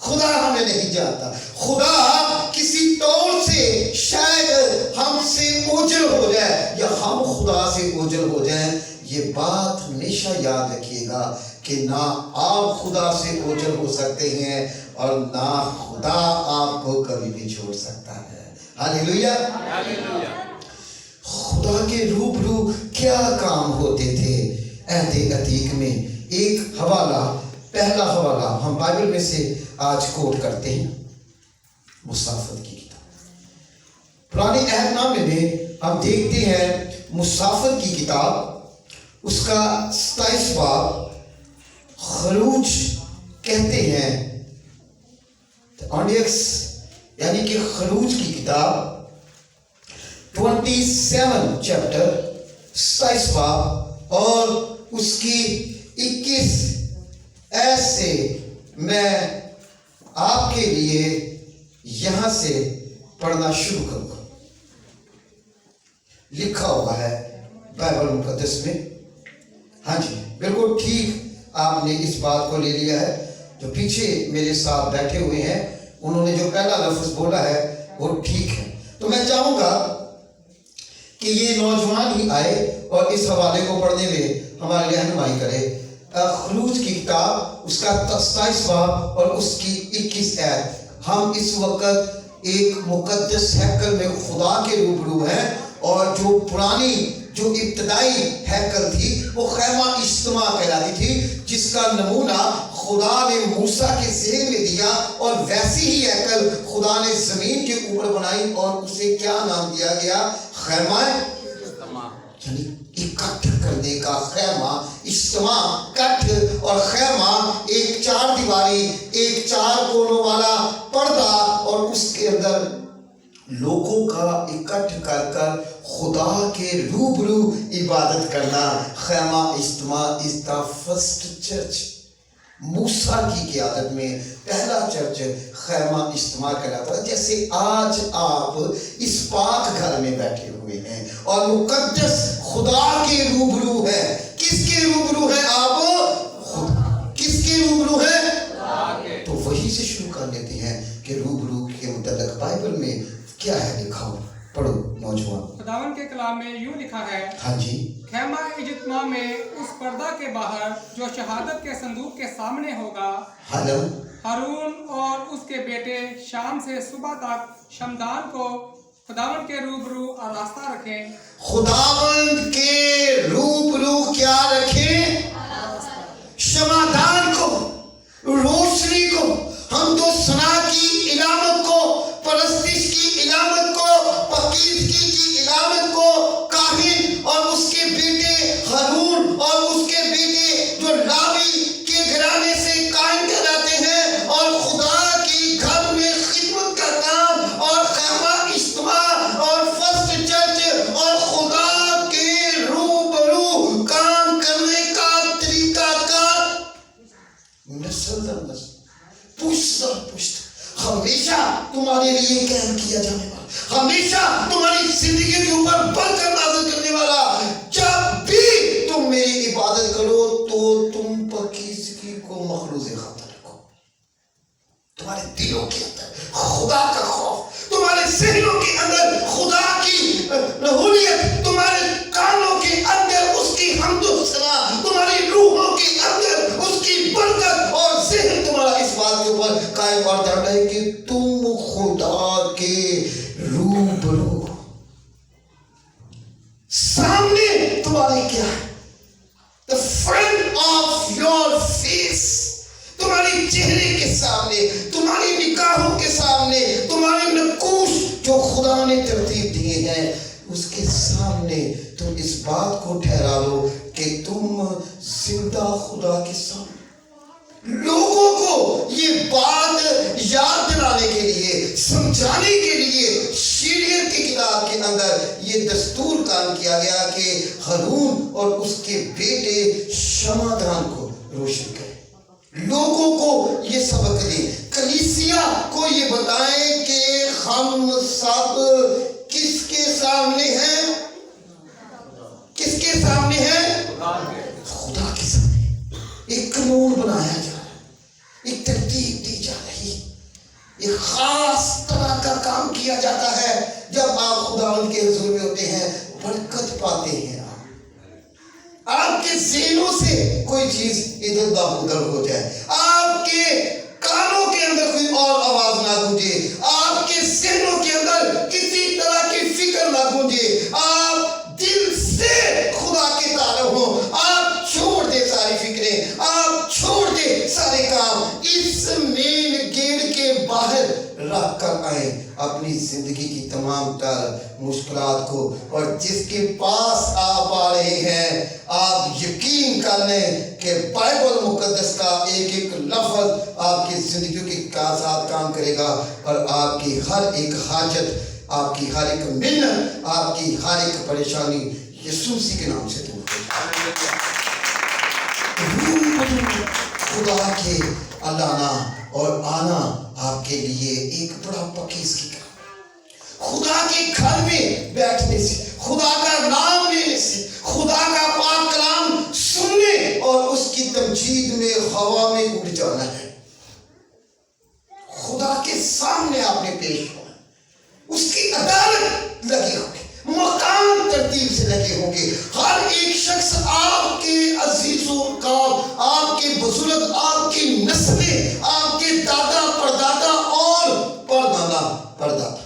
خدا ہمیں نہیں جانتا. خدا کسی طور سے شاید ہم سے اوجھل ہو جائے یا ہم خدا سے اوجھل ہو جائیں. یہ بات ہمیشہ یاد رکھیے گا کہ نہ آپ خدا سے اوجھل ہو سکتے ہیں اور نہ خدا آپ کو کبھی بھی چھوڑ سکتا ہے. ہاللیلویا. خدا کے روبرو کیا کام ہوتے تھے عہد عتیق میں؟ ایک حوالہ، پہلا حوالہ ہم بائبل میں سے آج کوٹ کرتے ہیں، مسافت کی کتاب. پرانے عہد نامے میں ہم دیکھتے ہیں مسافت کی کتاب، اس کا 27 باب خروج کہتے ہیں، یعنی کہ خروج کی کتاب 27 چیپٹر 27 باب اور اس کی 21 ایسے میں آپ کے لیے یہاں سے پڑھنا شروع کروں گا. لکھا ہوا ہے بائبل مقدس میں. ہاں جی بالکل ٹھیک آپ نے اس بات کو لے لیا ہے. جو پیچھے میرے ساتھ بیٹھے ہوئے ہیں انہوں نے جو پہلا لفظ بولا ہے وہ ٹھیک ہے. تو میں چاہوں گا کہ یہ نوجوان ہی آئے اور اس حوالے کو پڑھنے میں ہماری رہنمائی کرے. خروج کی کتاب اس کا 27 باب اور اس کی 21 آیت. ہم اس وقت ایک مقدس ہیکل میں خدا کے روبرو ہیں اور جو پرانی جو ابتدائی ہیکل تھی وہ خیمہ اجتماع کہلاتی تھی، جس کا نمونہ خدا نے موسیٰ کے ذہن میں دیا اور ویسی ہی ہیکل خدا نے زمین کے اوپر بنائی اور اسے کیا نام دیا گیا؟ خیمہ اجتماع. یعنی اکٹھ کرنے کا خیمہ، اجتماع کٹھ اور خیمہ ایک 4 دیواری، ایک 4 کونوں والا پردہ اور اس کے اندر لوگوں کا اکٹھ کر کر خدا کے روبرو عبادت کرنا. خیمہ اجتماع از دا فرسٹ چرچ. موسیٰ کی قیادت میں پہلا چرچ خیمہ اجتماع کہلاتا ہے. جیسے آج آپ اس پاک گھر میں بیٹھے ہوئے ہیں اور مقدس خدا کے روبرو ہیں. کس کے روبرو ہیں آپ؟ خدا. کس کے روبرو ہیں؟ تو وہی سے شروع کر لیتے ہیں کہ روبرو کے متعلق بائبل میں کیا ہے لکھا ہو. پڑھو نوجوان. خداوند کے کلام میں یوں لکھا ہے، ہاں جی. خیمہ اجتماع میں اس پردہ کے باہر جو شہادت کے صندوق کے سامنے ہوگا، ہارون اور اس کے بیٹے شام سے صبح تک شمدان کو خداوند کے روبرو آراستہ رکھیں. خداوند کے روبرو کیا رکھیں؟ شمعدان کو، روشنی کو، حمد و ثنا کی علامت کو، پرستش کی علامت کو، پاکیزگی کی علامت کو کاہن اور اس کے بیٹے ہارون اور اس کے بیٹے جو لاوی کے گھرانے سے قائم کراتے ہیں اور خدا کی گھر میں خدمت کا کام اور خیمہ اجتماع اور فرسٹ چرچ اور خدا کے روبرو کام کرنے کا طریقہ کار نسل در نسل، پشت در پشت، ہمیشہ تمہارے لیے قائم کیا جانے والا، ہمیشہ تمہاری زندگی کے اوپر برکت نازل کرنے والا. جب بھی تم میری عبادت کرو تو تم پاکیزگی کو مخلوط خاطر رکھو. تمہارے دلوں کے اندر خدا کا خوف، تمہارے ذہنوں کے اندر خدا کی رحولیت، تمہارے کانوں کے اندر اس کی حمد و ثنا، تمہاری روحوں کے اندر اس کی برکت اور ذہن تمہارا اس بات کے اوپر قائم اور دائم رہے کہ تم خدا کے روبرو سامنے تمہارے کیا ہے؟ The front of your face، تمہاری چہرے کے سامنے، تمہاری نگاہوں کے سامنے، تمہاری نقوش جو خدا نے ترتیب دیے ہیں اس کے سامنے تم اس بات کو ٹھہرا لو کہ تم زندہ خدا کے سامنے. لوگوں کو یہ بات یاد دلانے کے لیے، سمجھانے کے لیے شریعت کی کتاب کے اندر یہ دستور کام کیا گیا کہ ہارون اور اس کے بیٹے شمعدان کو روشن کریں. لوگوں کو یہ سبق دیں، کلیسیا کو یہ بتائیں کہ ہم سب کس کے سامنے ہیں؟ کس کے سامنے ہیں؟ خدا کے سامنے. ایک قانون بنایا جا رہا ہے، ایک ترتیب دی جا رہی ہے. ایک خاص طرح کا کام کیا جاتا ہے جب آپ خداوند کے حضور میں ہوتے ہیں، برکت پاتے ہیں۔ آپ کے ذہنوں سے کوئی چیز ادھر ادھر ہو جائے، آپ کے کانوں کے اندر کوئی اور آواز نہ گونجے، آپ کے ذہنوں کے اندر کسی طرح کی فکر نہ گونجے، آپ دل سے خدا کے طالب ہوں، آپ چھوڑ دے ساری فکریں، آپ چھوڑ دے سارے کام، اس مین گیٹ کے باہر رکھ کر آئیں اپنی زندگی کی تمام تر مشکلات کو، اور جس کے پاس آپ آ رہے ہیں آپ یقین کر لیں کہ بائبل مقدس کا ایک ایک لفظ آپ کی زندگیوں کے ساتھ کام کرے گا، اور آپ کی ہر ایک حاجت، آپ کی ہر ایک منت، آپ کی ہر ایک پریشانی یسوع مسیح کے نام سے دور ہو جائے۔ خدا کے الانا اور آنا آپ کے لیے ایک بڑا پکیز کی کام ہے۔ خدا کے گھر میں بیٹھنے سے، خدا کا نام لینے سے، خدا کا پاک کلام سننے اور اس کی تمجید میں ہوا میں اڑ جانا ہے۔ خدا کے سامنے آپ نے پیش ہونا، اس کی عدالت لگے ہوں گے، مقام ترتیب سے لگے ہوں گے، ہر ایک شخص آپ کے عزیزوں کا، آپ کے بزرگ، آپ کی نسلیں، آپ کے دادا پردادا اور پردادا پردادا،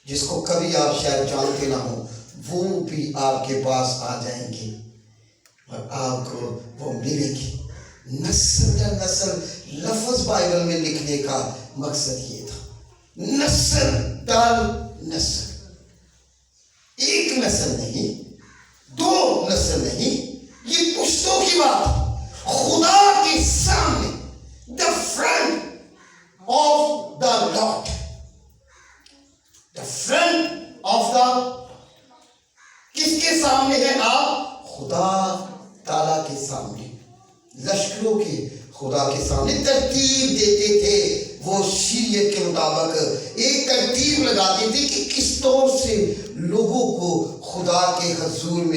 جس کو کبھی آپ شاید جانتے نہ ہوں، وہ بھی آپ کے پاس آ جائیں گے اور آپ کو وہ ملے گی۔ نسل در نسل لفظ بائبل میں لکھنے کا مقصد یہ تھا، نسل در نسل، ایک نسل نہیں، دو نسل نہیں، یہ پشتوں کی بات، خدا کے سامنے the friend of the Lord، the friend of the، کس کے سامنے ہیں آپ؟ خدا تعالیٰ کے سامنے، لشکروں کے خدا کے سامنے ترتیب دیتے تھے۔ وہ شریعت کے مطابق ایک ترتیب لگاتے تھے کہ کس طور سے لوگوں کو خدا کے حضور میں